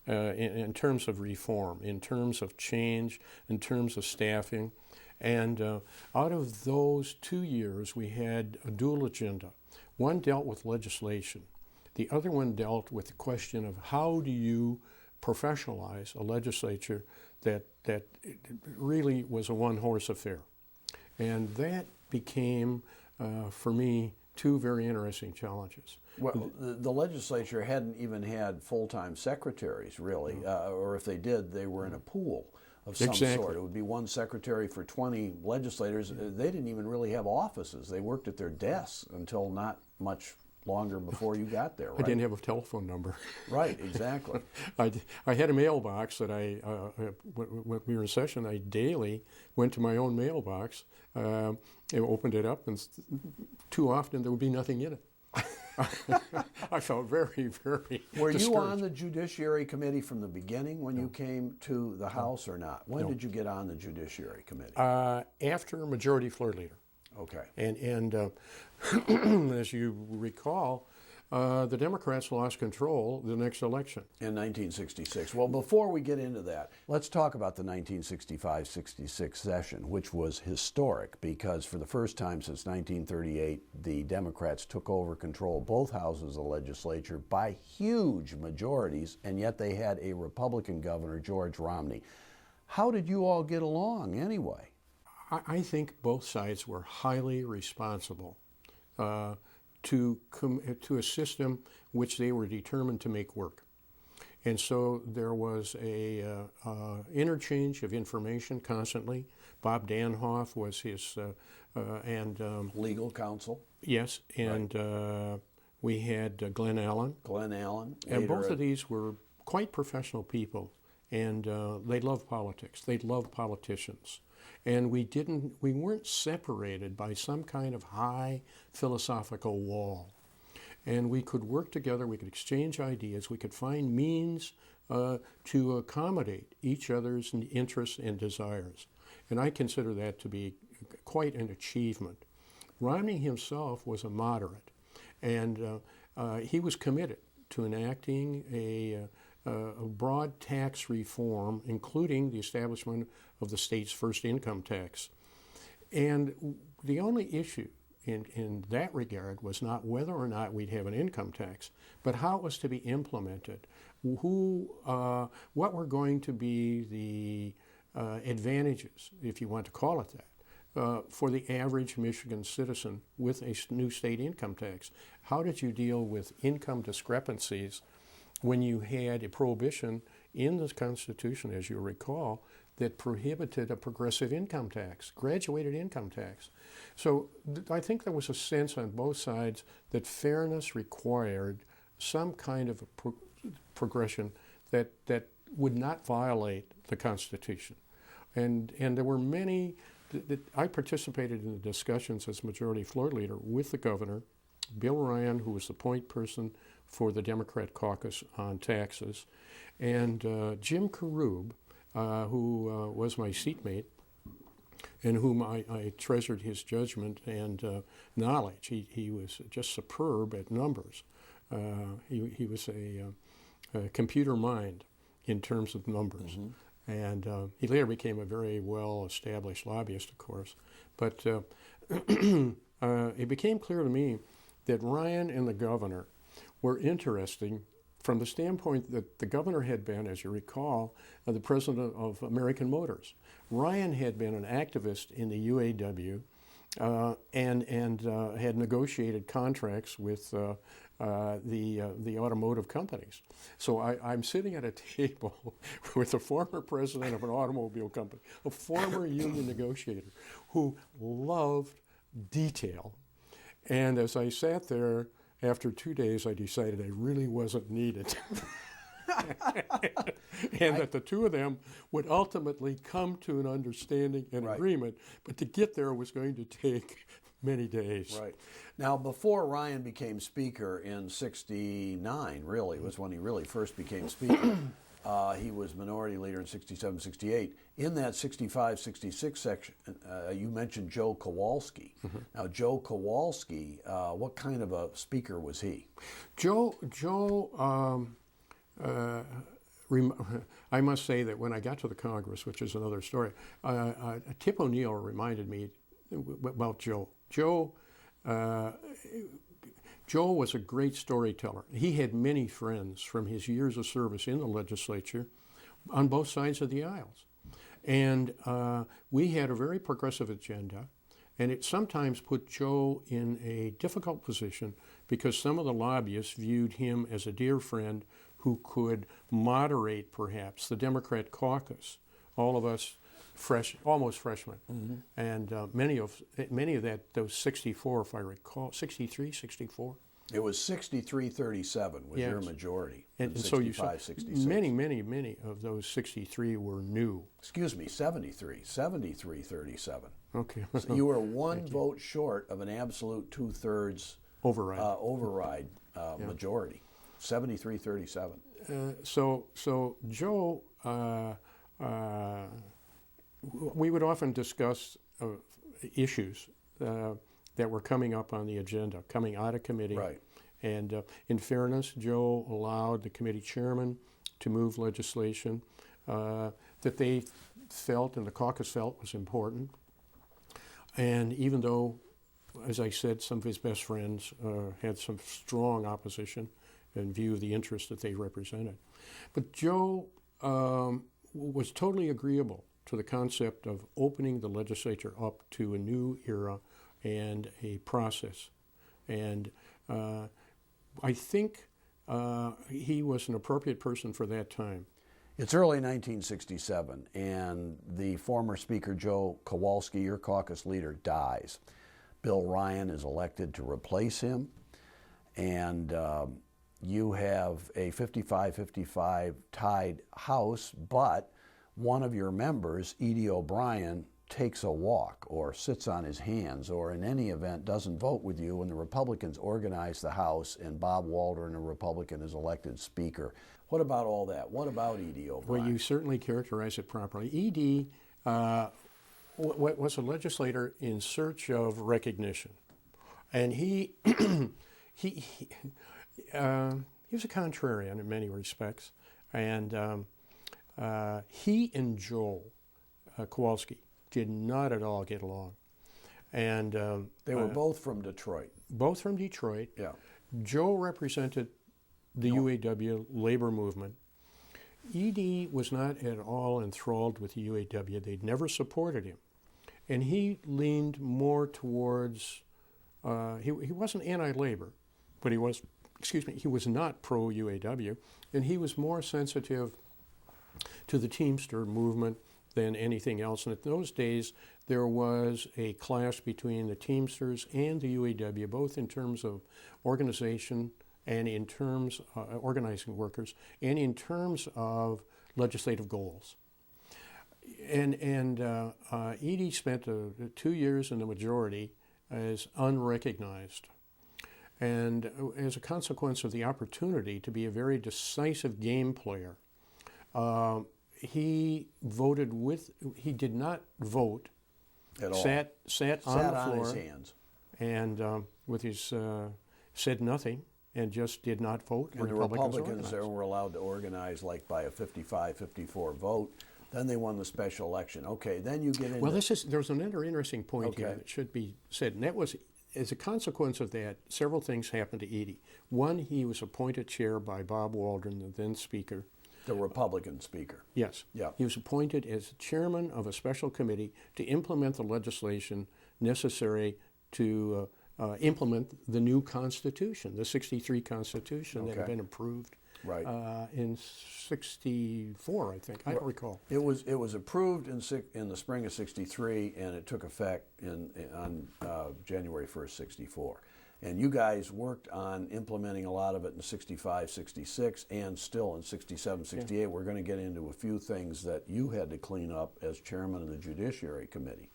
in terms of reform, in terms of change, in terms of staffing. And out of those 2 years, we had a dual agenda. One dealt with legislation. The other one dealt with the question of how do you professionalize a legislature that really was a one-horse affair. And that became, for me, two very interesting challenges. Well, the legislature hadn't even had full-time secretaries, really, or if they did, they were in a pool of some sort. It would be one secretary for 20 legislators. They didn't even really have offices. They worked at their desks until not much longer before you got there, right? I didn't have a telephone number. Right, exactly. I had a mailbox that when we were in session, I daily went to my own mailbox and opened it up, and too often there would be nothing in it. I felt very, very Were discouraged. you on the Judiciary Committee from the beginning when you came to the House or not? When did you get on the Judiciary Committee? After Majority Floor Leader. Okay. And as you recall, the Democrats lost control the next election. In 1966. Well, before we get into that, let's talk about the 1965-66 session, which was historic because for the first time since 1938, the Democrats took over control of both houses of the legislature by huge majorities, and yet they had a Republican governor, George Romney. How did you all get along anyway? I think both sides were highly responsible to a system which they were determined to make work. And so there was a interchange of information constantly. Bob Danhoff was his legal counsel. Yes, and right. We had Glenn Allen. Glenn Allen. And both of these were quite professional people, and they loved politics. They loved politicians. And we weren't separated by some kind of high philosophical wall. And we could work together, we could exchange ideas, we could find means to accommodate each other's interests and desires. And I consider that to be quite an achievement. Romney himself was a moderate, and he was committed to enacting a broad tax reform, including the establishment of the state's first income tax. And the only issue in that regard was not whether or not we'd have an income tax, but how it was to be implemented, what were going to be the advantages, if you want to call it that, for the average Michigan citizen with a new state income tax. How did you deal with income discrepancies when you had a prohibition in the Constitution, as you recall, that prohibited a progressive income tax, graduated income tax? So I think there was a sense on both sides that fairness required some kind of a progression that would not violate the Constitution. And there were many, I participated in the discussions as Majority Floor Leader with the governor, Bill Ryan, who was the point person for the Democrat caucus on taxes, and Jim Karub, who was my seatmate, and whom I treasured his judgment and knowledge. He was just superb at numbers. He was a computer mind in terms of numbers. Mm-hmm. And he later became a very well-established lobbyist, of course. But it became clear to me that Ryan and the governor were interesting from the standpoint that the governor had been, as you recall, the president of American Motors. Ryan had been an activist in the UAW and had negotiated contracts with the automotive companies. So I'm sitting at a table with a former president of an automobile company, a former union negotiator who loved detail. And as I sat there, after 2 days, I decided I really wasn't needed. And that the two of them would ultimately come to an understanding and agreement, but to get there was going to take many days. Right. Now, before Ryan became Speaker in 69, really, was when he really first became Speaker. He was Minority Leader in 67, 68. In that 65, 66 section, you mentioned Joe Kowalski. Mm-hmm. Now, Joe Kowalski, what kind of a speaker was he? Joe I must say that when I got to the Congress, which is another story, Tip O'Neill reminded me about Joe. Joe was a great storyteller. He had many friends from his years of service in the legislature on both sides of the aisles. And we had a very progressive agenda, and it sometimes put Joe in a difficult position because some of the lobbyists viewed him as a dear friend who could moderate, perhaps, the Democrat caucus, all of us almost freshmen. Mm-hmm. And many of those 64, if I recall, 63, 64. It was 63-37 was your majority. And so you saw 66. Many of those 63 were new. Excuse me, 73-37. Okay. So you were one vote short of an absolute two-thirds override majority. 73-37. So Joe, we would often discuss issues that were coming up on the agenda, coming out of committee. Right. And in fairness, Joe allowed the committee chairman to move legislation that they felt and the caucus felt was important. And even though, as I said, some of his best friends had some strong opposition in view of the interests that they represented. But Joe was totally agreeable to the concept of opening the legislature up to a new era and a process. And I think he was an appropriate person for that time. It's early 1967, and the former Speaker Joe Kowalski, your caucus leader, dies. Bill Ryan is elected to replace him, and you have a 55-55 tied House, but one of your members, Edie O'Brien, takes a walk or sits on his hands or in any event doesn't vote with you when the Republicans organize the House and Bob Waldron, a Republican, is elected Speaker. What about all that? What about Edie O'Brien? Well, you certainly characterize it properly. Edie was a legislator in search of recognition. And he was a contrarian in many respects. And he and Joe Kowalski did not at all get along. And they were both from Detroit. Both from Detroit. Yeah. Joe represented the UAW labor movement. Edie was not at all enthralled with the UAW. They'd never supported him. And he leaned more towards, he wasn't anti-labor, but he was not pro-UAW, and he was more sensitive to the Teamster movement than anything else. And in those days, there was a clash between the Teamsters and the UAW, both in terms of organization and in terms of organizing workers, and in terms of legislative goals. And Edie spent 2 years in the majority as unrecognized. And as a consequence of the opportunity to be a very decisive game player, he did not vote at all. Sat on the floor his hands and with his said nothing and just did not vote. And the Republicans were allowed to organize like by a 55-54 vote. Then they won the special election. Okay, then you get into... Well, there's another interesting point here that should be said, and that was, as a consequence of that, several things happened to Edie. One, he was appointed chair by Bob Waldron, the then Speaker. The Republican Speaker. Yes. Yeah. He was appointed as chairman of a special committee to implement the legislation necessary to implement the new Constitution, the '63 Constitution that had been approved in '64, I think. I don't recall. It was approved in the spring of '63, and it took effect on January 1st, '64. And you guys worked on implementing a lot of it in '65, '66, and still in '67, '68. We're going to get into a few things that you had to clean up as chairman of the Judiciary Committee.